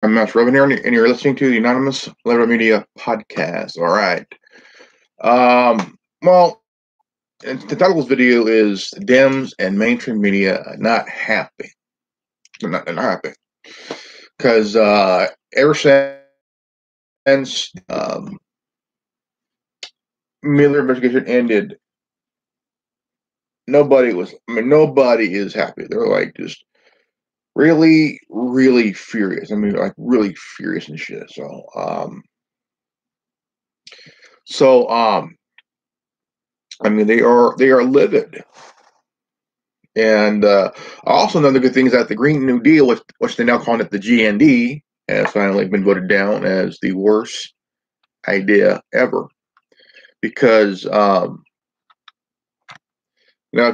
I'm Matt Robin here, and you're listening to the Anonymous Liberal Media Podcast. All right. Well, the title of this video is Dems and mainstream media not happy. They're not happy. Because ever since Miller investigation ended, nobody is happy. They're like just really, really furious. I mean, like really furious and shit. So, I mean, they are livid. And also another good thing is that the Green New Deal, which they're now calling it the GND, has finally been voted down as the worst idea ever. Because if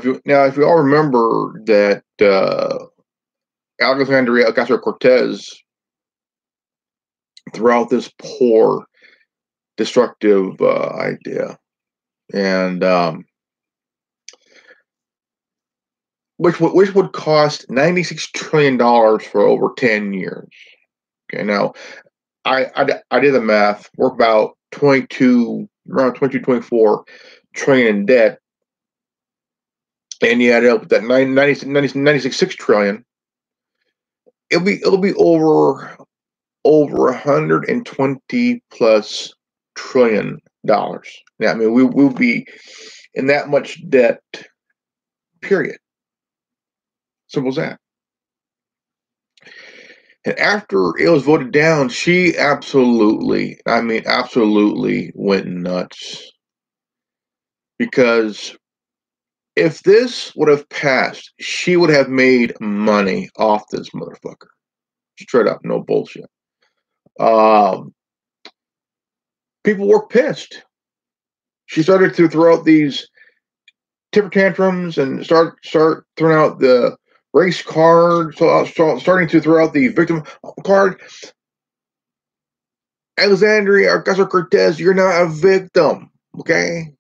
you all remember that Alexandria Ocasio-Cortez, throughout this poor, destructive idea, and which would cost $96 trillion for over 10 years. Okay, now I did the math. We're about around 22, 24 trillion in debt, and you add it up with that 96 trillion. It'll be over 120 plus $1 trillion. Yeah, I mean we'll be in that much debt. Period. Simple as that. And after it was voted down, she absolutely went nuts. Because if this would have passed, she would have made money off this motherfucker. Straight up, no bullshit. People were pissed. She started to throw out these temper tantrums and start throwing out the race card, starting to throw out the victim card. Alexandria Ocasio-Cortez, you're not a victim, okay?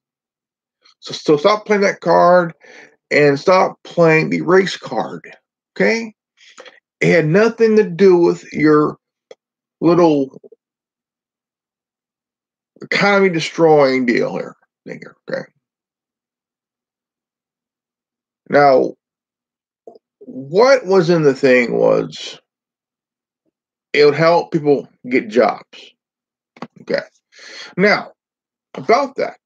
So stop playing that card and stop playing the race card, okay? It had nothing to do with your little economy destroying deal here, okay? Now, what was in the thing was it would help people get jobs, okay? Now, about that,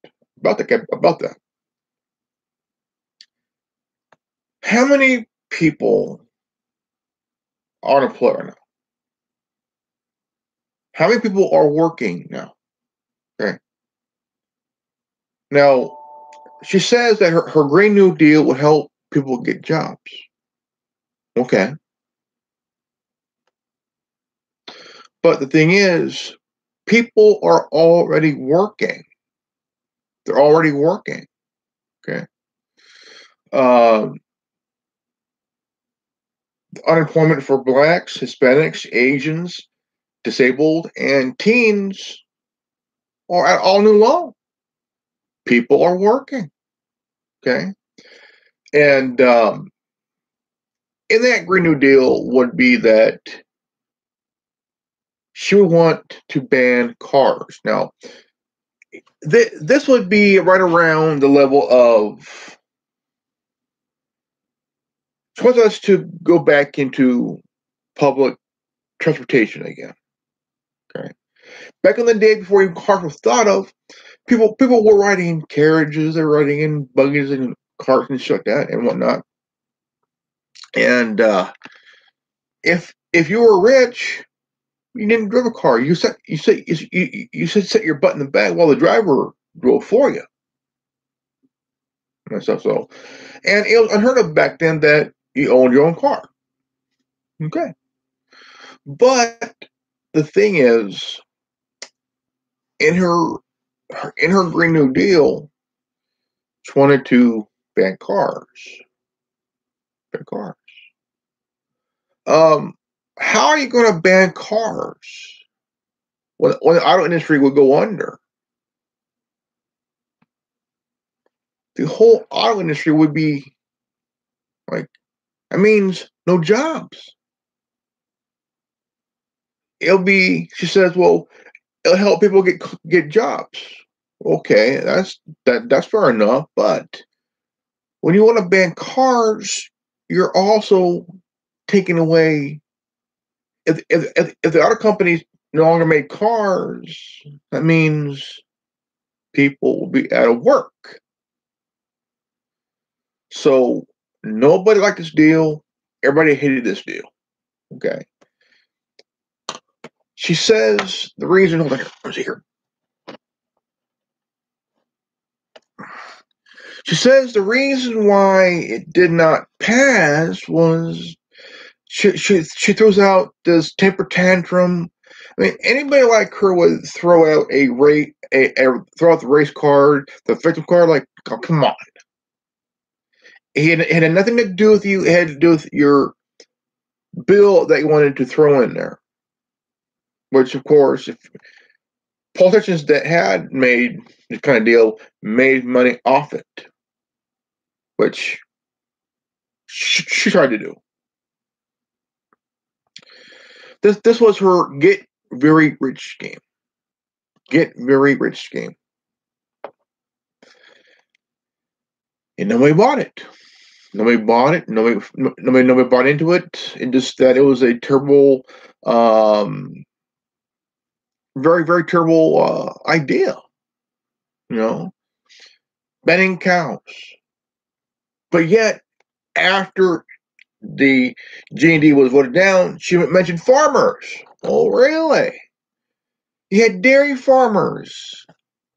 how many people are unemployed right now? How many people are working now? Okay. Now, she says that her Green New Deal would help people get jobs. Okay. But the thing is, people are already working. They're already working. Okay. Unemployment for blacks, Hispanics, Asians, disabled, and teens are at all new low. People are working. Okay. And in that Green New Deal would be that she would want to ban cars. Now, this would be right around the level of she wants us to go back into public transportation again. Okay. Back in the day before even cars were thought of, people were riding in carriages, they were riding in buggies and carts and shit like that and whatnot. And if you were rich, you didn't drive a car. You set your butt in the back while the driver drove for you. And stuff. So, and it was unheard of back then that you owned your own car. Okay. But the thing is, in her Green New Deal, she wanted to ban cars. Ban cars. How are you going to ban cars when the auto industry would go under? The whole auto industry would be like, that means no jobs. She says, well, it'll help people get jobs. Okay, that's fair enough, but when you want to ban cars, you're also taking away, if the auto companies no longer make cars, that means people will be out of work. So nobody liked this deal. Everybody hated this deal. Okay. She says the reason. Hold on here. Let's see here. She says the reason why it did not pass was she throws out this temper tantrum. I mean, anybody like her would throw out throw out the race card, the victim card. Like, oh, come on. It had nothing to do with you. It had to do with your bill that you wanted to throw in there. Which, of course, if politicians that had made this kind of deal made money off it, which she tried to do. This was her get very rich scheme. Get very rich scheme. And nobody bought it. Nobody bought it. Nobody bought into it. It just that it was a terrible, very, very terrible idea. You know, banning cows. But yet, after the G&D was voted down, she mentioned farmers. Oh, really? You had dairy farmers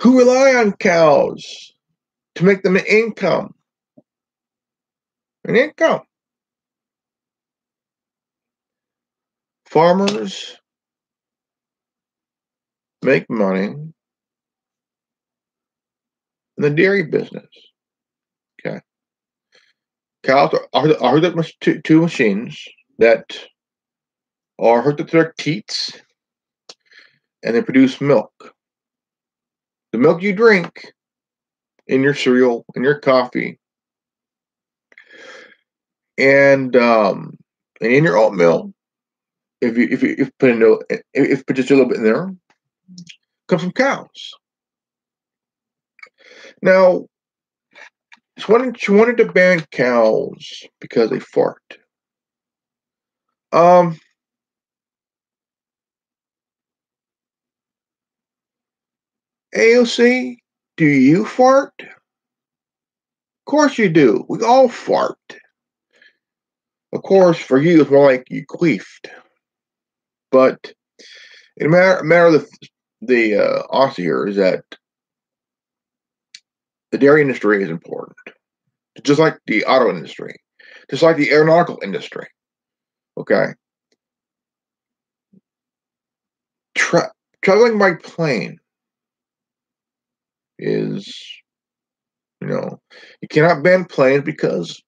who rely on cows to make them an income. An income. Farmers make money in the dairy business. Okay. Cows are hooked up to two machines that are hooked up to their teats, and they produce milk. The milk you drink in your cereal, in your coffee, and in your oatmeal, if you put just a little bit in there, comes from cows. Now, she wanted to ban cows because they fart. AOC, do you fart? Of course you do. We all fart. Of course, for you, it's more like you queefed. But in a matter of the also here is that the dairy industry is important, just like the auto industry, just like the aeronautical industry. Okay, traveling by plane is, you cannot ban planes because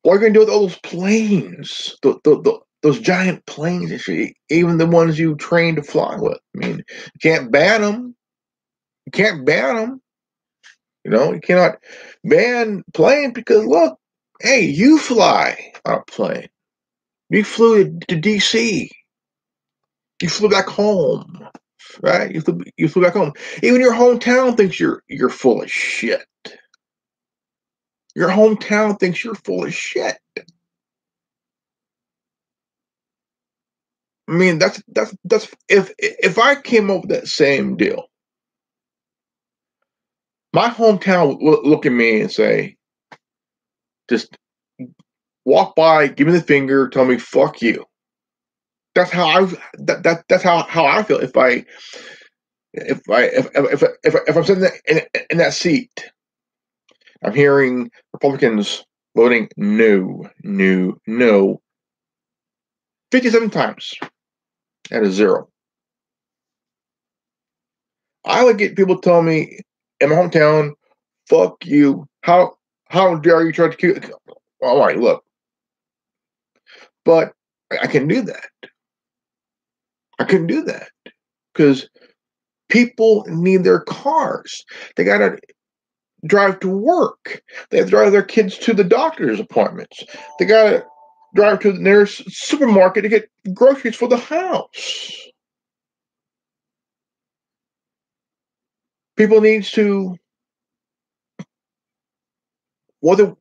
what are you going to do with all those planes? Those giant planes, even the ones you train to fly with. I mean, you can't ban them. You can't ban them. You cannot ban planes because look, hey, you fly on a plane. You flew to DC. You flew back home, right? You flew back home. Even your hometown thinks you're full of shit. Your hometown thinks you're full of shit. I mean, that's if I came up with that same deal, my hometown would look at me and say, just walk by, give me the finger, tell me fuck you. That's how that's how I feel if I'm sitting in that seat. I'm hearing Republicans voting no, no, no 57 times out of 0. I would get people telling me in my hometown, fuck you. How dare you try to kill? All right, look. But I can do that. I couldn't do that because people need their cars. They got to drive to work. They have to drive their kids to the doctor's appointments. They got to drive to the nearest supermarket to get groceries for the house. People need to. What if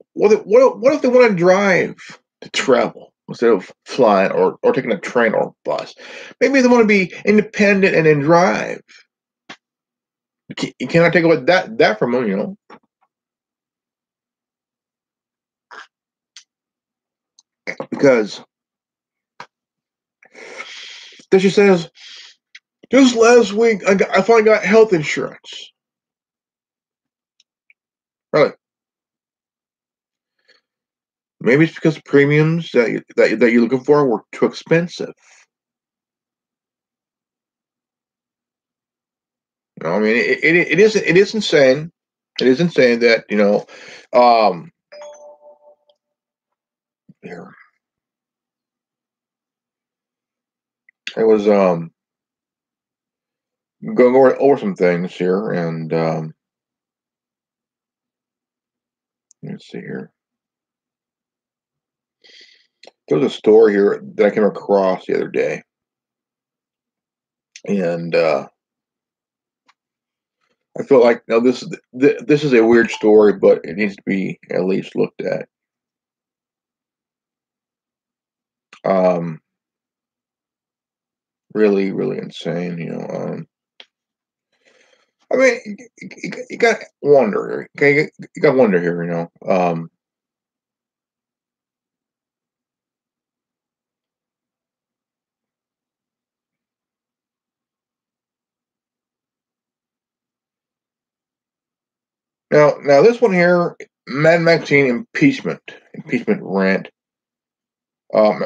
they want to drive to travel instead of flying or taking a train or a bus? Maybe they want to be independent and then drive. You cannot take away that from them, you know. Because then she says, just last week I finally got health insurance. Really? Maybe it's because the premiums that you're looking for were too expensive. You know, I mean, it is insane. It is insane that here it was going over some things here, and let's see here. There was a story here that I came across the other day, and I feel like now this is a weird story, but it needs to be at least looked at. Um, really, really insane. You know, I mean, you got to wonder. Okay, you got to wonder here. You know, now this one here, Mad Maxine impeachment rant. Um,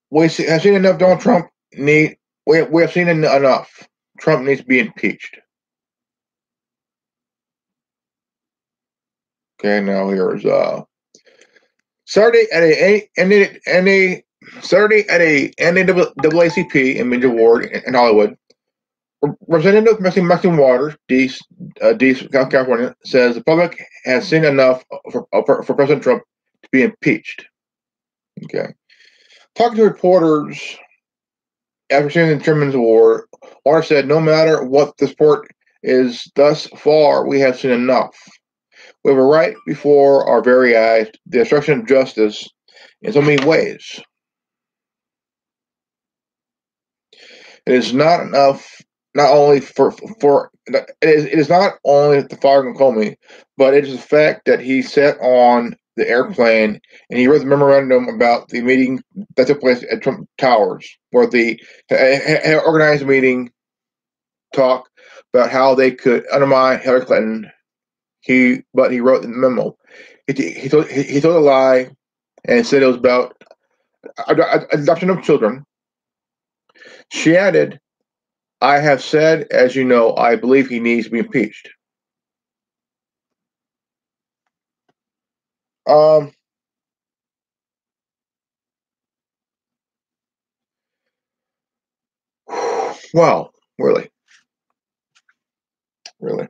we have seen enough. Donald Trump need. We have seen enough. Trump needs to be impeached. Okay, now here's Saturday at a NAACP in Midget Ward in Hollywood. Representative Maxine Waters, D. California, says the public has seen enough for President Trump to be impeached. Okay. Talking to reporters after seeing the Chairman's Award, Waters said, "No matter what the sport is thus far, we have seen enough. We have a right before our very eyes, the obstruction of justice in so many ways. It is not enough, not only it is not only the fire of Comey, but it is the fact that he sat on the airplane and he read the memorandum about the meeting that took place at Trump Towers, where the organized meeting talk about how they could undermine Hillary Clinton. But he wrote in the memo. He told a lie and said it was about adoption of children. She added, "I have said, as you know, I believe he needs to be impeached." Um, wow, really, really.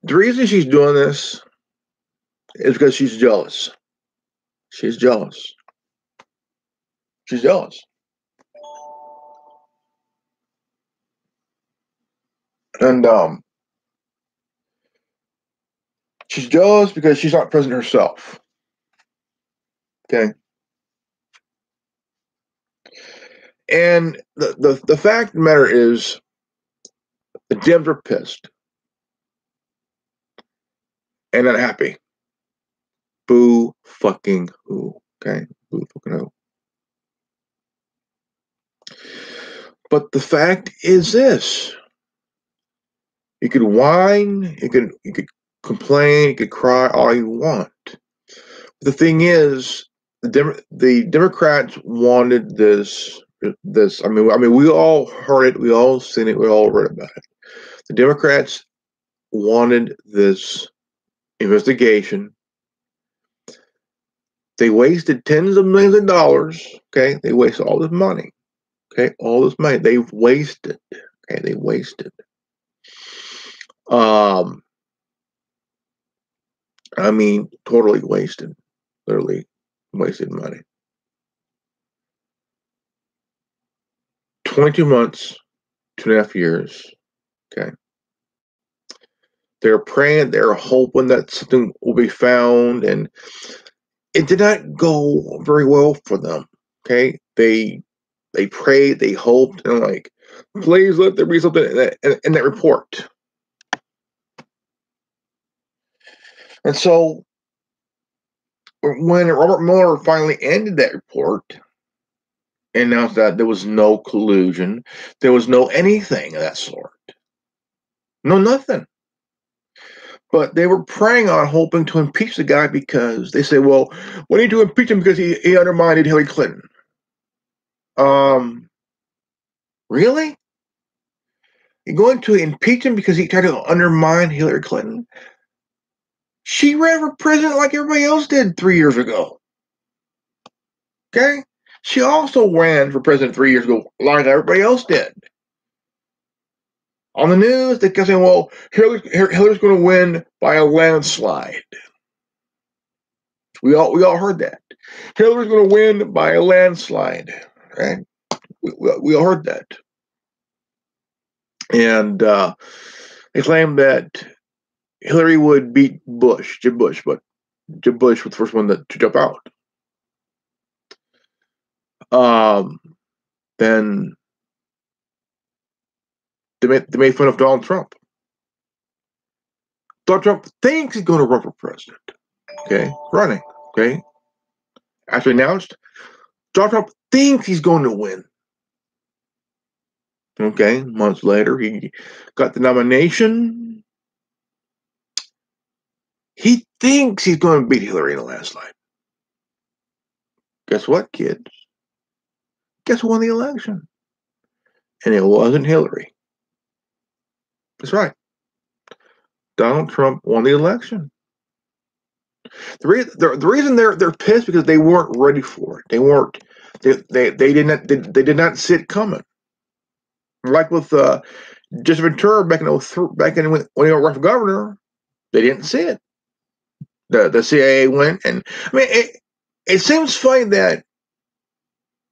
The reason she's doing this is because she's jealous. She's jealous. She's jealous. And she's jealous because she's not president herself. Okay. And the fact of the matter is the Dems are pissed and unhappy. Boo fucking who. Okay. Boo fucking who. But the fact is this. You could whine, you could complain, you could cry all you want. The thing is, the Democrats wanted this. I mean, we all heard it, we all seen it, we all read about it. The Democrats wanted this investigation. They wasted tens of millions of dollars. Okay, they wasted all this money. Okay, all this money they've wasted. Okay, they wasted. Um, I mean, totally wasted. Literally wasted money. 22 months, 2.5 years. Okay. They're praying, they're hoping that something will be found, and it did not go very well for them. Okay. They prayed, they hoped, and like, please let there be something in that report. And so when Robert Mueller finally ended that report, announced that there was no collusion, there was no anything of that sort. No, nothing. But they were preying on hoping to impeach the guy because they said, well, we need to impeach him because he undermined Hillary Clinton. Really? You're going to impeach him because he tried to undermine Hillary Clinton? She ran for president like everybody else did 3 years ago. Okay? She also ran for president 3 years ago like everybody else did. On the news, they kept saying, well, Hillary's going to win by a landslide. We all heard that. Hillary's going to win by a landslide. Right? We all heard that. And they claimed that Hillary would beat Jeb Bush, but Jeb Bush was the first one to jump out. Then they made fun of Donald Trump. Donald Trump thinks he's going to run for president. Okay, running. Okay, actually announced, Donald Trump thinks he's going to win. Okay, months later, he got the nomination. He thinks he's going to beat Hillary in a landslide. Guess what, kids? Guess who won the election? And it wasn't Hillary. That's right. Donald Trump won the election. The reason they're pissed because they weren't ready for it. They did not see it coming. Like with Jesse Ventura back in when he was for governor, they didn't see it. The CIA went, and I mean it seems funny that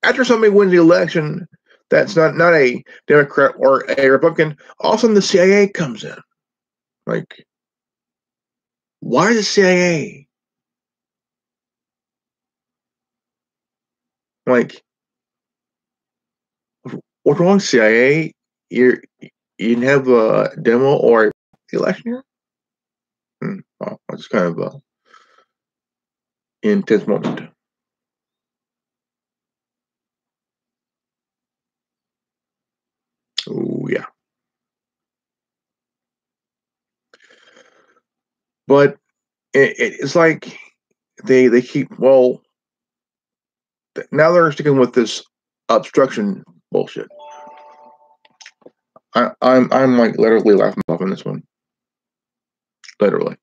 after somebody wins the election that's not a Democrat or a Republican, all of a sudden the CIA comes in. Like, why the CIA? Like, what's wrong, CIA? You didn't have a demo or election here? Well, it's kind of an intense moment. Oh, yeah. But it's like they keep, well, now they're sticking with this obstruction bullshit. I'm like literally laughing off on this one. Literally.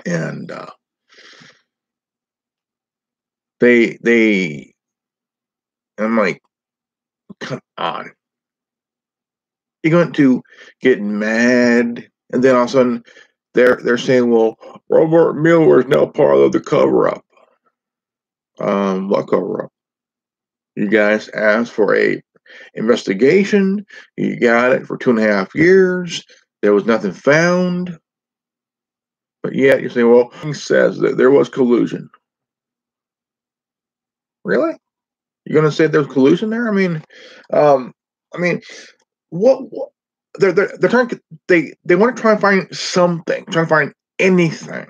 And I'm like, come on. You're going to get mad, and then all of a sudden they're saying, well, Robert Mueller is now part of the cover-up. What cover-up? You guys asked for a investigation. You got it for 2.5 years. There was nothing found. But yet you're saying, well, he says that there was collusion. Really? You're going to say there's collusion there? I mean, what they're trying to, they want to try and find something, trying to find anything.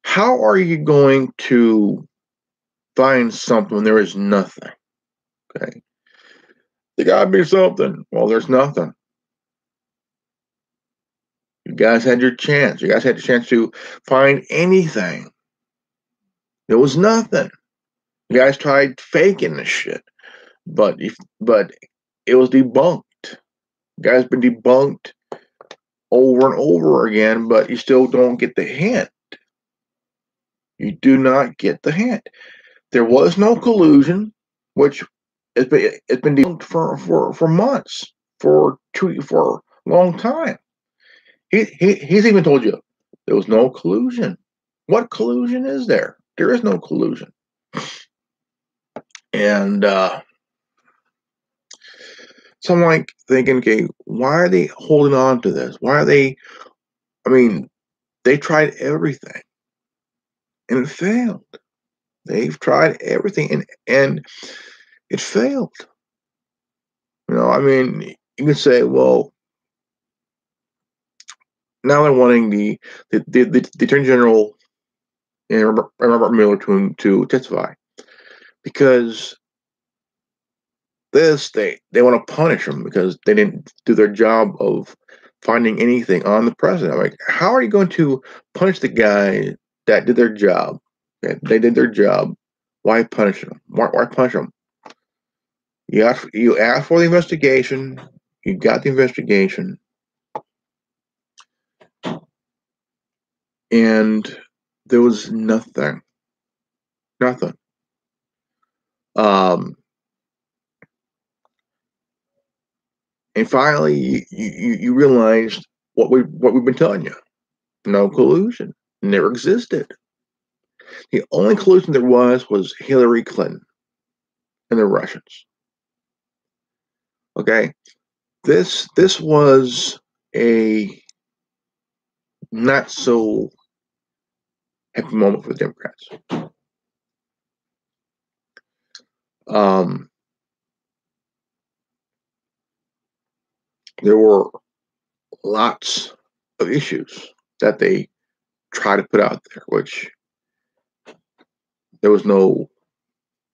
How are you going to find something when there is nothing? Okay, there gotta be something. Well, there's nothing. You guys had your chance. You guys had the chance to find anything. There was nothing. You guys tried faking this shit, but it was debunked. You guys been debunked over and over again, but you still don't get the hint. You do not get the hint. There was no collusion, which it's been debunked for months, for a long time. He's even told you there was no collusion. What collusion is there? There is no collusion. And so I'm like thinking, okay, why are they holding on to this? Why are they? I mean, they tried everything and it failed. They've tried everything and it failed. I mean, you can say, well, now they're wanting the Attorney General and Robert Mueller to testify because they want to punish them because they didn't do their job of finding anything on the president. I'm like, how are you going to punish the guy that did their job? They did their job. Why punish them? Why punish them? You asked for the investigation. You got the investigation, and there was nothing. Nothing. Um, and finally, you realized what we've been telling you. No collusion. Never existed. The only collusion there was Hillary Clinton and the Russians. Okay, this was a not so happy moment for the Democrats. Um, there were lots of issues that they tried to put out there, which there was no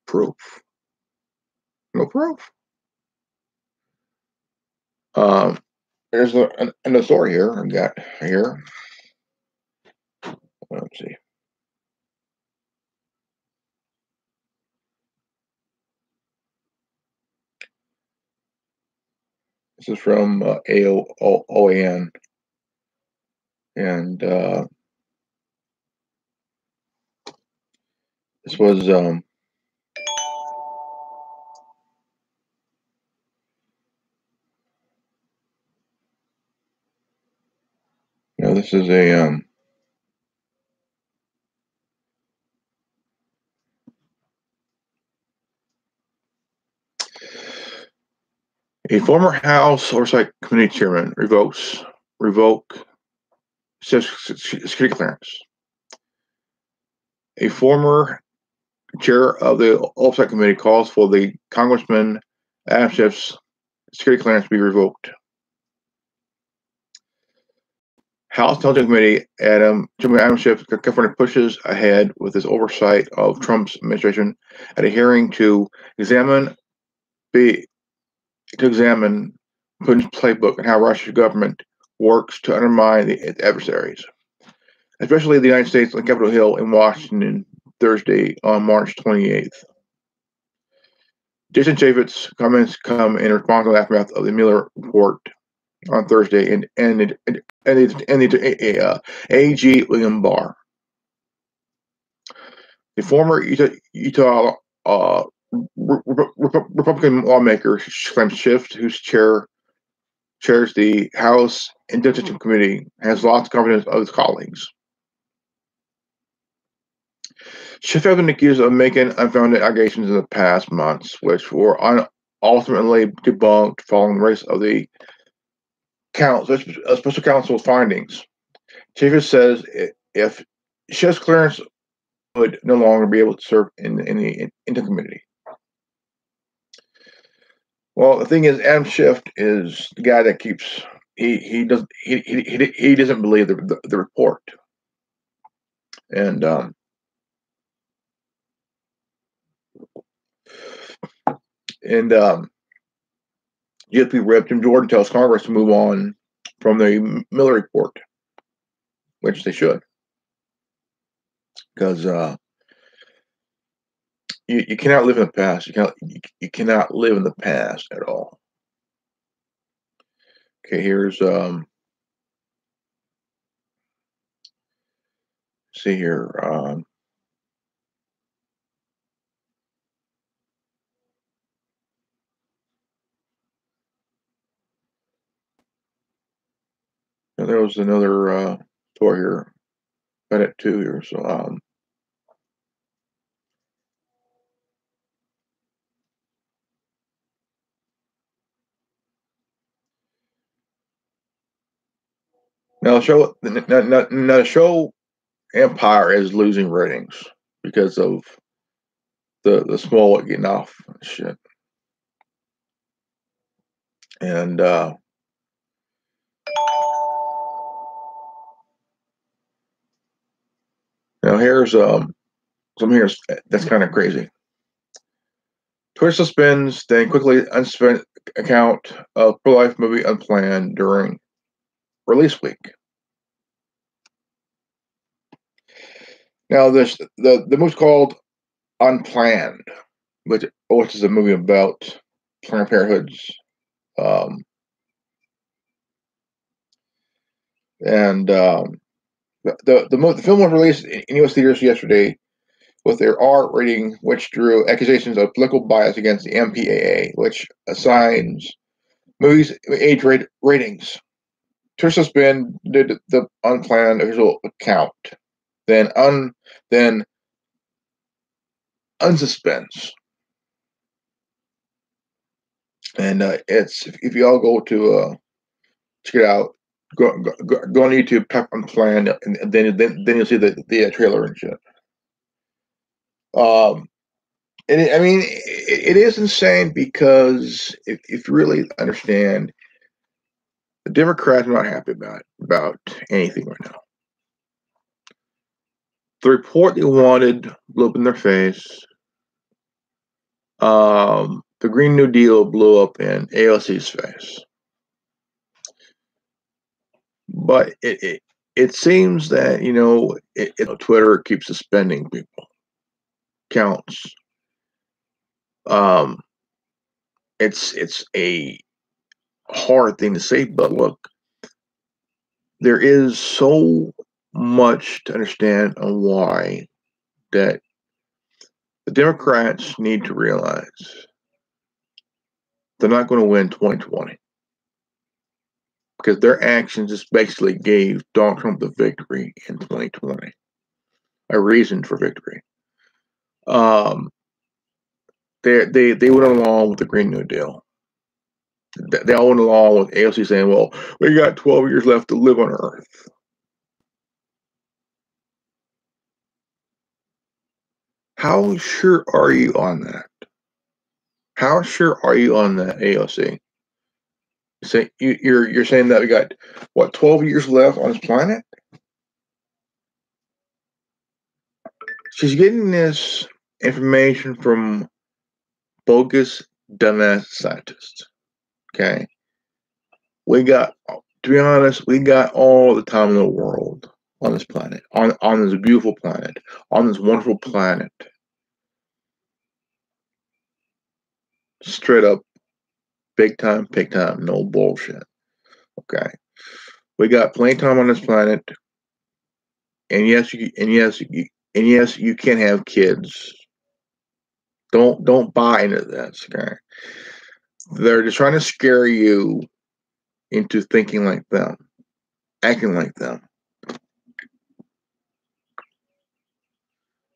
proof. No proof. Um, there's an story here I got here. Let's see. This is from AOAN, and this was this is a former House Oversight Committee chairman revoke security clearance. A former chair of the Oversight Committee calls for the Congressman Adam Schiff's security clearance to be revoked. House Intelligence Committee Adam Schiff California pushes ahead with his oversight of Trump's administration at a hearing to examine Putin's playbook and how Russia's government works to undermine its adversaries, especially the United States on Capitol Hill in Washington Thursday on March 28th. Jason Chaffetz's comments come in response to the aftermath of the Mueller report on Thursday and AG William Barr. The former Utah Republican lawmaker claims Schiff, who chairs the House Intelligence Committee, has lost confidence of his colleagues. Schiff has been accused of making unfounded allegations in the past months, which were ultimately debunked following the release of the special counsel's findings. Chaffetz says if Schiff's clearance would no longer be able to serve in the committee. Well, the thing is, Adam Schiff is the guy that keeps he doesn't believe the report, and GOP Rep. Jim Jordan tells Congress to move on from the Miller report, which they should, because you cannot live in the past. You cannot live in the past at all. Okay, here's see here. there was another story here. Got it too here. So now the show Empire is losing ratings because of the small getting off and shit. And now here's some here's that's kind of crazy. Twitter suspends, then quickly unspent account of pro-life movie unplanned during release week. Now the movie's called Unplanned, which is a movie about Planned Parenthood's and the film was released in U.S. theaters yesterday with their R rating, which drew accusations of political bias against the MPAA, which assigns movies age ratings. Twitter suspended the unplanned official account, then unsuspends. And it's if you all go to check it out, go on YouTube, type unplanned, and then you'll see the trailer and shit. And it is insane because if you really understand, the Democrats are not happy about anything right now. The report they wanted blew up in their face. The Green New Deal blew up in AOC's face. But it seems that Twitter keeps suspending people counts. It's a hard thing to say, but look, there is so much to understand on why that the Democrats need to realize they're not going to win 2020 because their actions just basically gave Donald Trump the victory in 2020, a reason for victory. They went along with the Green New Deal. They all went along with AOC saying, "Well, we got 12 years left to live on Earth." How sure are you on that? How sure are you on that, AOC? You're saying that we got what 12 years left on this planet? She's getting this information from bogus dumbass scientists. Okay, to be honest, we got all the time in the world on this planet, on this beautiful planet, on this wonderful planet. Straight up, big time, no bullshit. Okay, we got plenty of time on this planet, and yes, you can have kids. Don't buy into this. Okay, they're just trying to scare you into thinking like them, acting like them.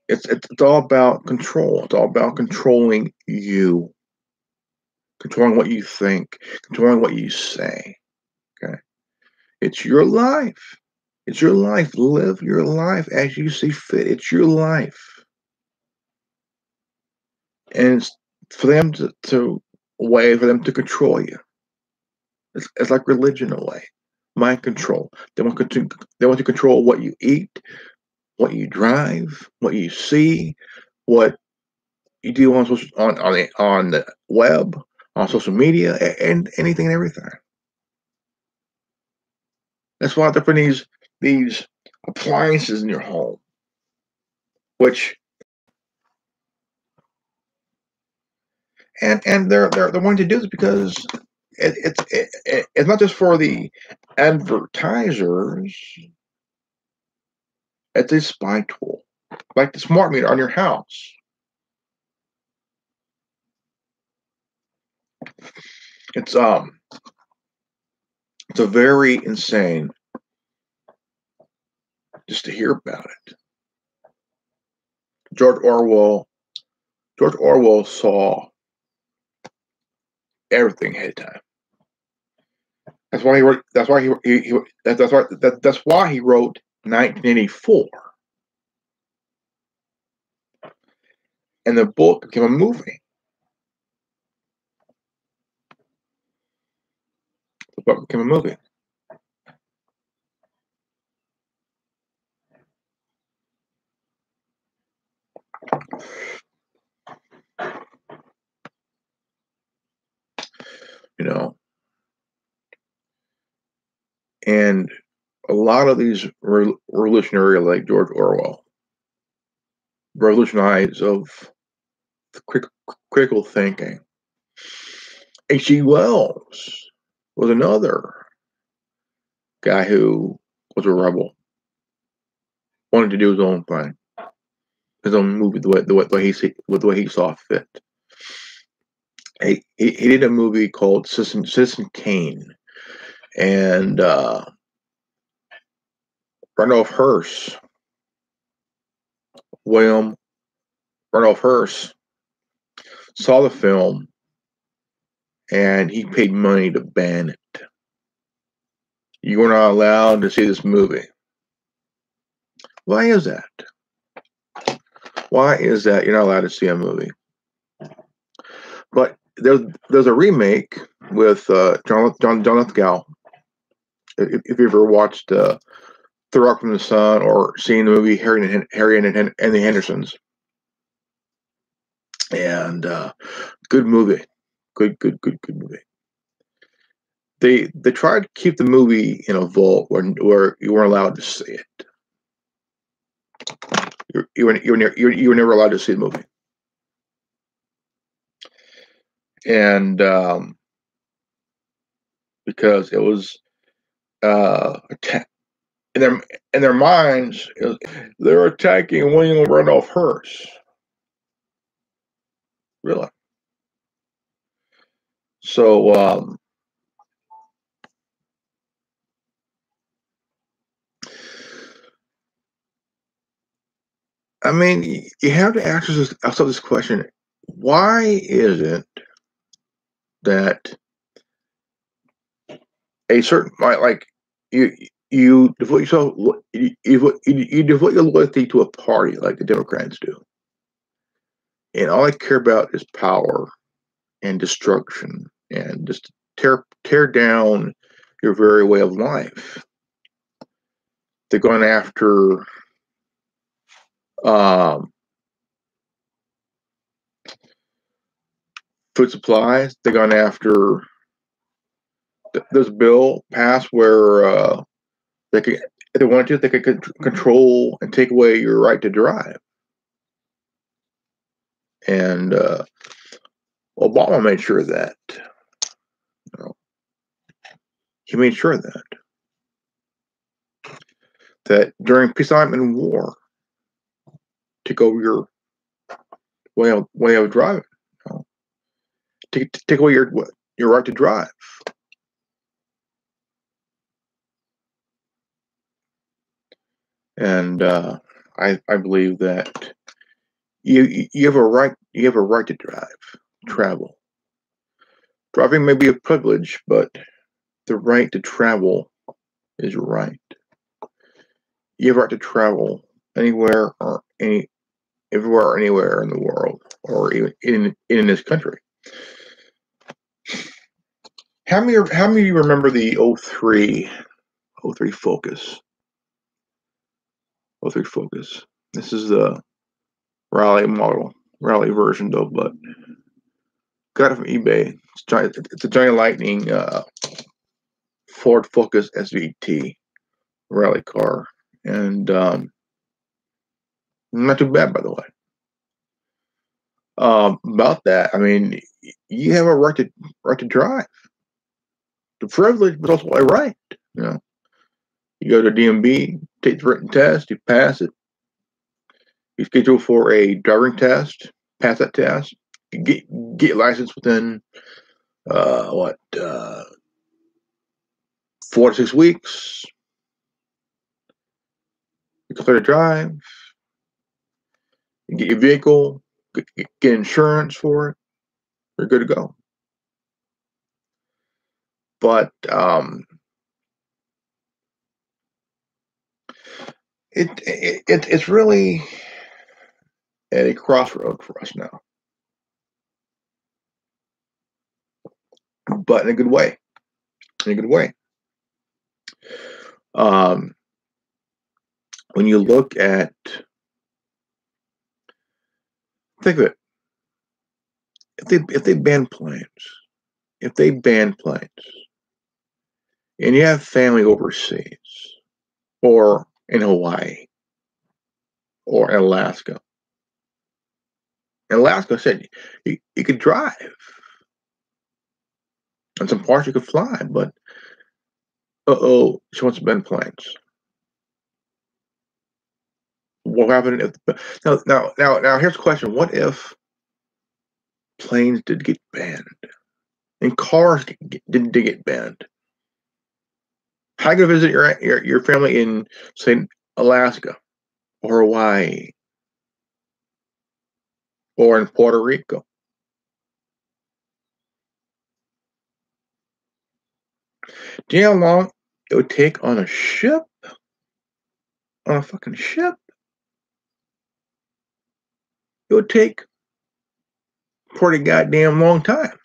It's all about control. It's all about controlling you, controlling what you think, controlling what you say. Okay, it's your life. It's your life. Live your life as you see fit. It's your life, and it's for them to a way for them to control you. It's like religion in a way, mind control. They want to control what you eat, what you drive, what you see, what you do on the web, on social media, and anything and everything. That's why they're putting these appliances in your home, which and they're wanting to do this because it's not just for the advertisers. It's a spy tool, like the smart meter on your house. It's a very insane just to hear about it. George Orwell saw everything ahead of time. That's why he wrote. That's why that's why he wrote 1984, and the book became a movie. The book became a movie. You know, and a lot of these revolutionary, like George Orwell, revolutionized of critical thinking. H.G. Wells was another guy who was a rebel, wanted to do his own thing, his own movie, the way he saw fit. He did a movie called Citizen Kane, and Randolph Hearst, William Randolph Hearst, saw the film, and he paid money to ban it. You were not allowed to see this movie. Why is that? Why is that you're not allowed to see a movie? But there's a remake with John Lithgow. If you ever watched The Rock from the Sun or seen the movie Harry and the Hendersons, and good movie, good movie. They tried to keep the movie in a vault where you weren't allowed to see it. You were never allowed to see the movie, and because it was in their minds, they're attacking William Randolph Hearst. Really? So I mean, you have to ask yourself this question: why is it that a certain like you devote yourself you devote your loyalty to a party like the Democrats do, and all they care about is power and destruction and just tear down your very way of life. They're going after food supplies. They're going after this bill passed where they could, if they wanted to, they could control and take away your right to drive. And Obama made sure of that. You know, he made sure of that during peacetime and war, take over your way of driving. You know, take away your right to drive. And I believe that you have a right to travel. Driving may be a privilege, but the right to travel is your right. You have a right to travel anywhere or everywhere or anywhere in the world, or even in this country. How many of you remember the 03 Focus? 03 Focus. This is the rally version though, but got it from eBay. It's a giant lightning Ford Focus SVT rally car, and not too bad, by the way. About that, I mean, you have a right to drive. The privilege, but also a right. You know, you go to DMV, take the written test, you pass it. You schedule for a driving test, pass that test, you get licensed within 4 to 6 weeks. clear to drive, you get your vehicle, get insurance for it, you're good to go. But it's really at a crossroad for us now, but in a good way. In a good way. When you look at, think of it, if they ban planes, and you have family overseas, or in Hawaii, or in Alaska. In Alaska said you could drive. On some parts you could fly, but she wants to ban planes. What happened if now here's the question. What if planes did get banned? And cars didn't get banned? How are you gonna visit your family in, say, Alaska or Hawaii or in Puerto Rico? Do you know how long it would take on a ship? On a fucking ship? It would take a pretty goddamn long time.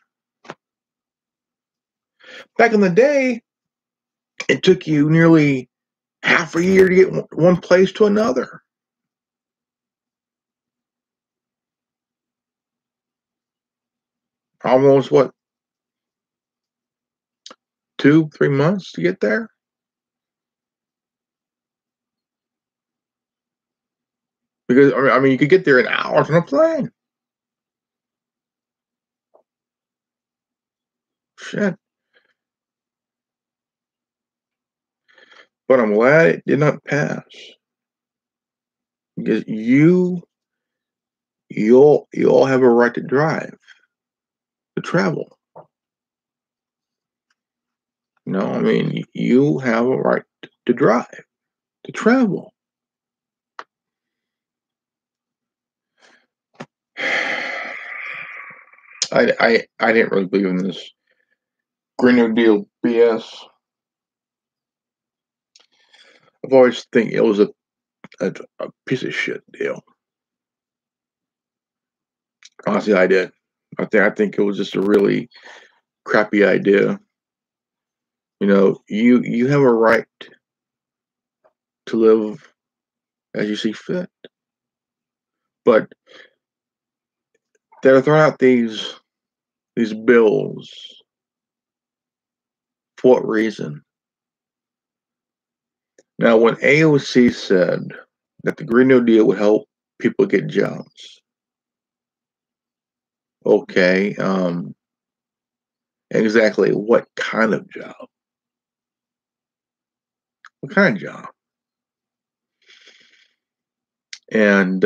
Back in the day, it took you nearly half a year to get one place to another. Almost, what, 2-3 months to get there? Because, I mean, you could get there in hours on a plane. Shit. But I'm glad it did not pass. Because you all have a right to drive, to travel. You know, I mean, you have a right to drive, to travel. I didn't really believe in this Green New Deal BS. I've always think it was a piece of shit deal. Honestly, I did. I think it was just a really crappy idea. You know, you have a right to live as you see fit, but they're throwing out these bills. For what reason? Now, when AOC said that the Green New Deal would help people get jobs, okay, exactly what kind of job? What kind of job? And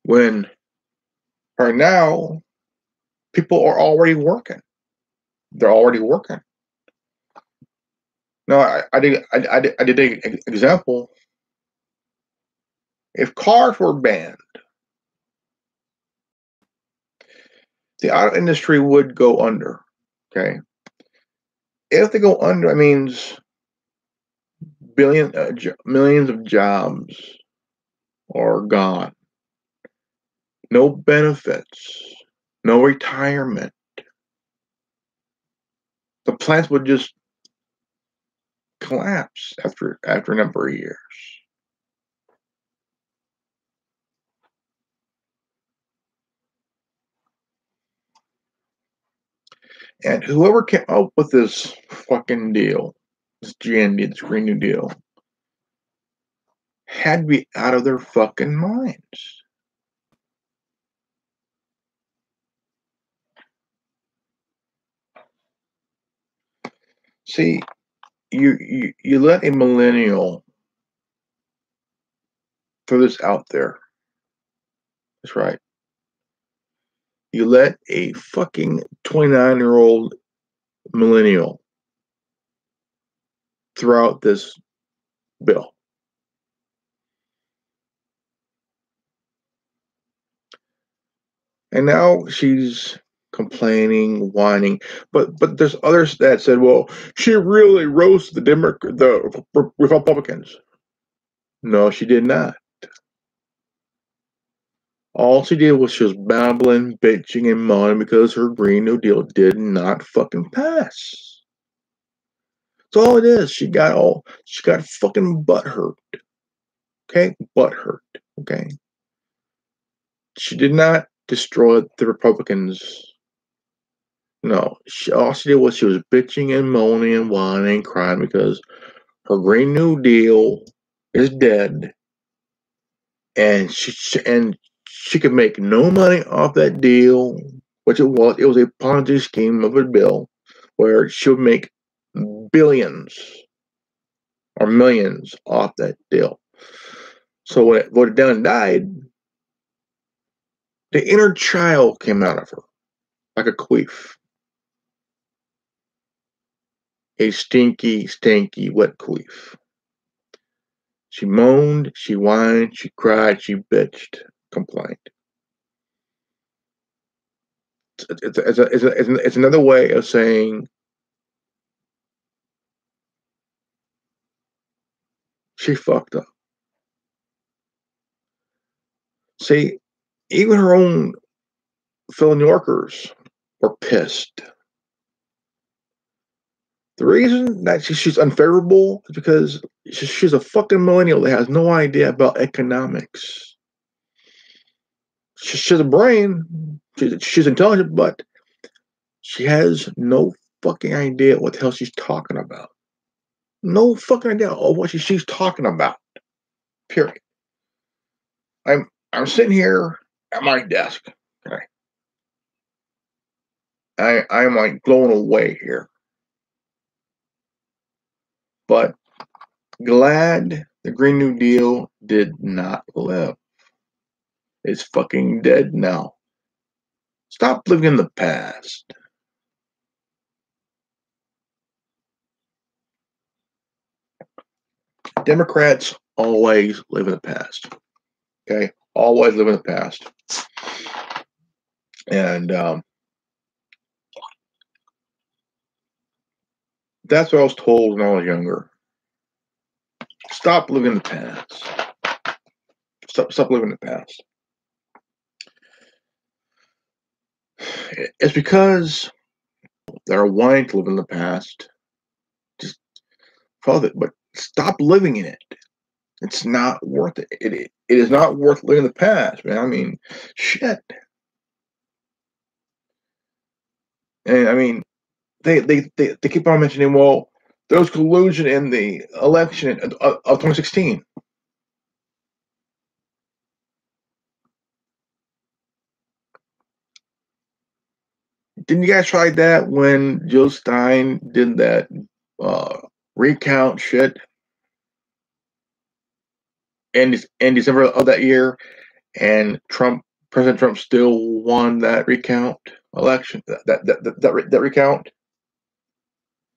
when right now people are already working, they're already working. Now, I did an example. If cars were banned, the auto industry would go under. Okay, if they go under, that means millions of jobs are gone. No benefits, no retirement. The plants would just collapse after a number of years. And whoever came up with this fucking deal, this GND, this Green New Deal, had to be out of their fucking minds. See, you let a millennial throw this out there. That's right. You let a fucking 29-year-old millennial throughout this bill. And now she's complaining, whining, but there's others that said, "Well, she really roasted the Republicans." No, she did not. All she did was she was babbling, bitching, and moaning because her Green New Deal did not fucking pass. That's all it is. She got fucking butthurt. Okay, butthurt. Okay, she did not destroy the Republicans. No, all she did was she was bitching and moaning and whining and crying because her Green New Deal is dead, and she could make no money off that deal, which it was. It was a Ponzi scheme of a bill where she would make billions or millions off that deal. So when it voted down and died, the inner child came out of her like a queef. A stinky, stinky, wet queef. She moaned, she whined, she cried, she bitched, complained. It's another way of saying she fucked up. See, even her own fellow New Yorkers were pissed. The reason that she's unfavorable is because she's a fucking millennial that has no idea about economics. She has a brain, she's intelligent, but she has no fucking idea what the hell she's talking about. No fucking idea of what she's talking about. Period. I'm sitting here at my desk. Okay. I'm like blown away here. But glad the Green New Deal did not live. It's fucking dead now. Stop living in the past. Democrats always live in the past. Okay? Always live in the past. And that's what I was told when I was younger. Stop living in the past. Stop living in the past. It's because they're wanting to live in the past. Just follow it, but stop living in it. It's not worth it. It is not worth living in the past, man. I mean, shit. And I mean, they keep on mentioning, well, there was collusion in the election of 2016. Didn't you guys try that when Jill Stein did that recount shit in December of that year, and President Trump still won that recount election, that recount?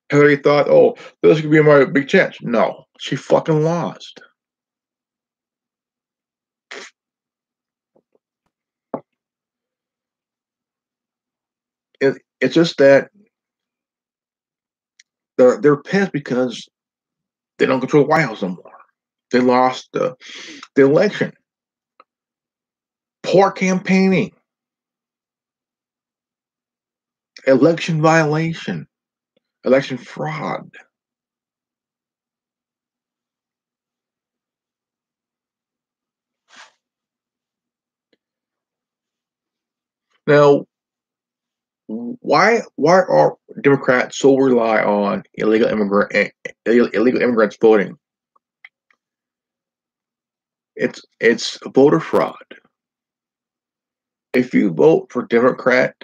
Hillary thought, oh, this could be my big chance. No, she fucking lost. It's just that they're pissed because they don't control the White House no more. They lost the election. Poor campaigning, election violation, election fraud. Now, why are Democrats so rely on illegal immigrants voting? It's voter fraud. If you vote for a Democrat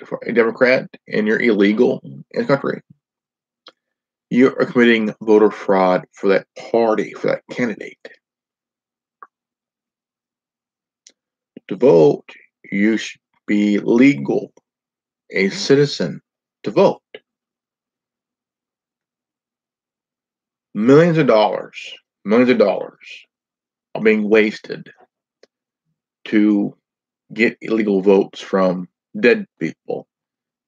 and you're illegal in the country, you are committing voter fraud for that party, for that candidate. To vote, you should be legal, a citizen to vote. millions of dollars are being wasted to get illegal votes from dead people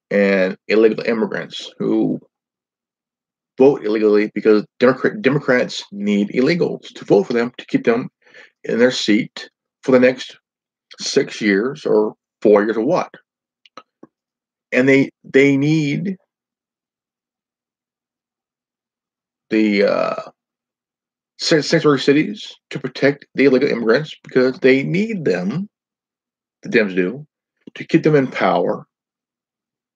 and illegal immigrants who vote illegally because Democrats need illegals to vote for them to keep them in their seat for the next 6 years or 4 years or what. And they need the sanctuary cities to protect the illegal immigrants because they need them, the Dems do, to keep them in power,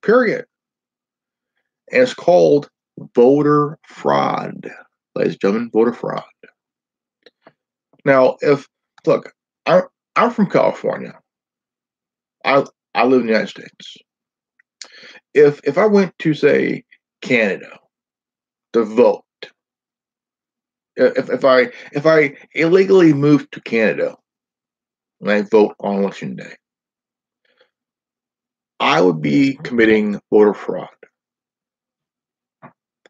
period. And it's called voter fraud, ladies and gentlemen, voter fraud. Now, look, I'm from California. I live in the United States. If I went to, say, Canada to vote, if I illegally moved to Canada and I vote on election day, I would be committing voter fraud,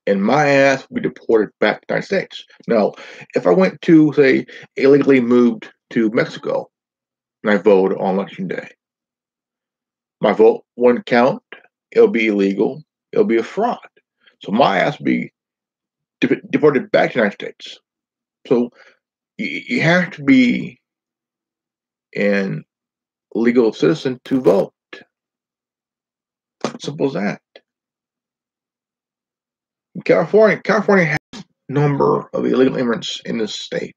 and my ass would be deported back to the United States. Now, if I went to, say, illegally moved to Mexico and I voted on election day, my vote wouldn't count. It'll be illegal. It'll be a fraud. So my ass would be deported back to the United States. So you have to be an legal citizen to vote. Simple as that. California has a number of illegal immigrants in this state.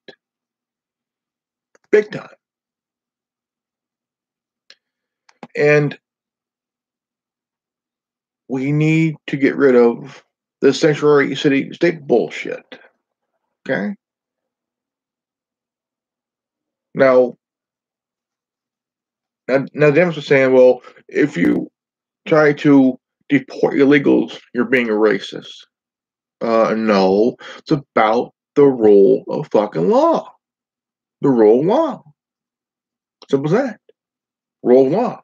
Big time. And we need to get rid of the sanctuary city state bullshit. Okay? Now Dems was saying, well, if you try to deport illegals, you're being a racist. No, it's about the rule of fucking law. The rule of law. Simple as that. Rule of law.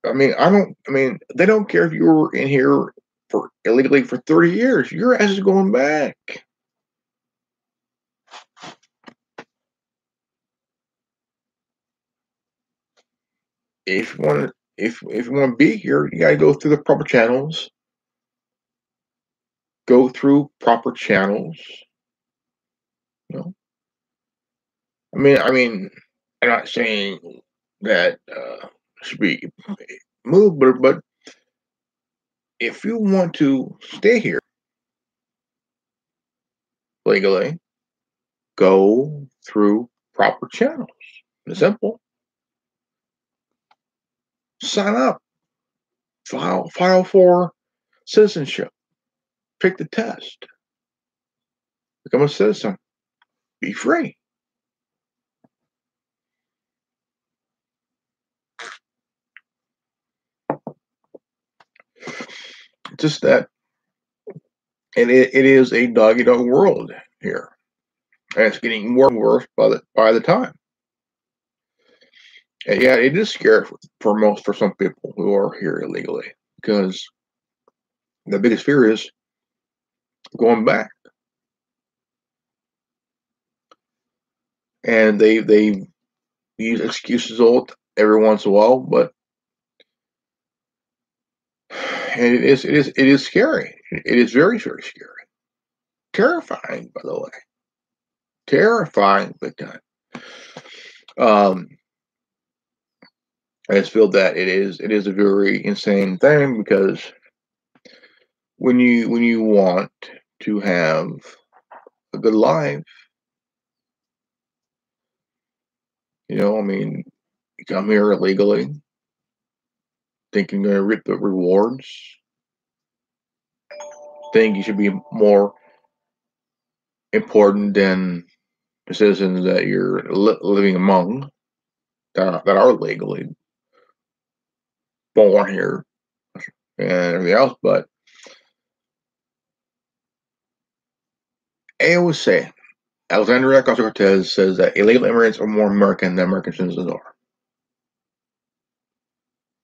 I mean, they don't care if you were in here for illegally for 30 years. Your ass is going back. If you want to, if you want to be here, you gotta go through the proper channels. Go through proper channels. You know. I mean, I'm not saying that should be moved, but if you want to stay here legally, go through proper channels. It's simple. Sign up. File for citizenship. Take the test. Become a citizen. Be free. Just that, and it is a dog-eat-dog world here, and it's getting more and worse by the time. And yeah, it is scary for some people who are here illegally because the biggest fear is going back, and they use excuses every once in a while, but and it is scary. It is very, very scary, terrifying, by the way, terrifying big time. I just feel that it is a very insane thing because when you want to have a good life, I mean, you come here illegally, thinking you're gonna reap the rewards, think you should be more important than the citizens that you're living among that are legally born here and everything else. But I always say, Alexandria Ocasio-Cortez says that illegal immigrants are more American than American citizens are.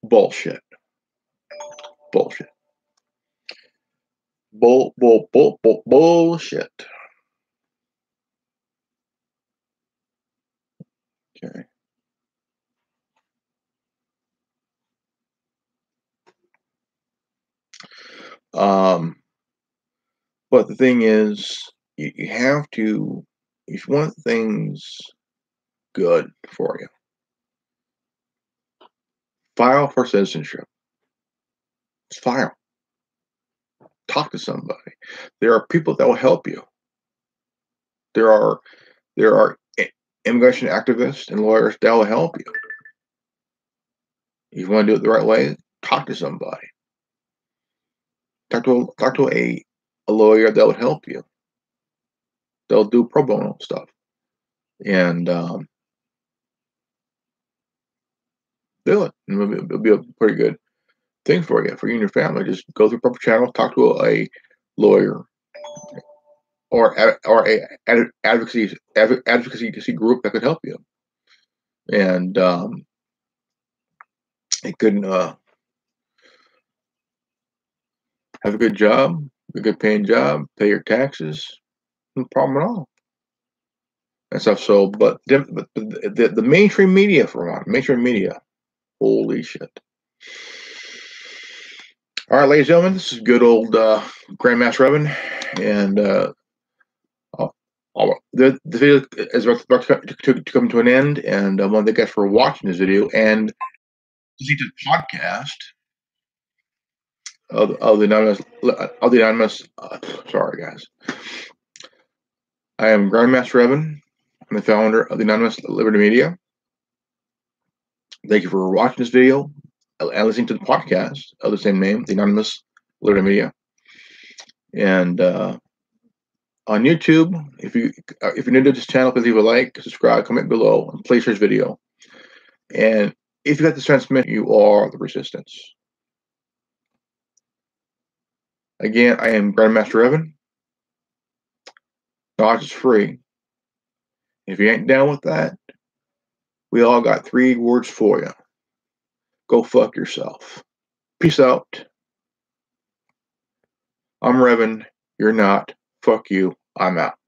Bullshit. Bullshit. Bullshit. Okay. But the thing is, you have to, if you want things good for you, file for citizenship. File. Talk to somebody. There are people that will help you. There are immigration activists and lawyers that will help you. If you want to do it the right way, talk to somebody. Talk to a lawyer that would help you. They'll do pro bono stuff, and do it. And it'll be a pretty good thing for you and your family. Just go through proper channels. Talk to a lawyer or a advocacy group that could help you, and it can have a good job, a good paying job, pay your taxes, no problem at all. And stuff. So, but the mainstream media, for one, mainstream media, holy shit. All right, ladies and gentlemen, this is good old Grandmaster Evan, and the video is about to come to an end, and I want to thank you guys for watching this video and listening to the podcast of the anonymous. Sorry, guys. I am Grandmaster Evan. I'm the founder of the Anonymous Liberty Media. Thank you for watching this video and listening to the podcast of the same name, the Anonymous Liberty Media. And on YouTube, if you're new to this channel, please leave a like, subscribe, comment below, and please share this video. And if you got this transmission, you are the resistance. Again, I am Grandmaster Evan. Knowledge is free. If you ain't down with that, we all got 3 words for you. Go fuck yourself. Peace out. I'm Revan. You're not. Fuck you. I'm out.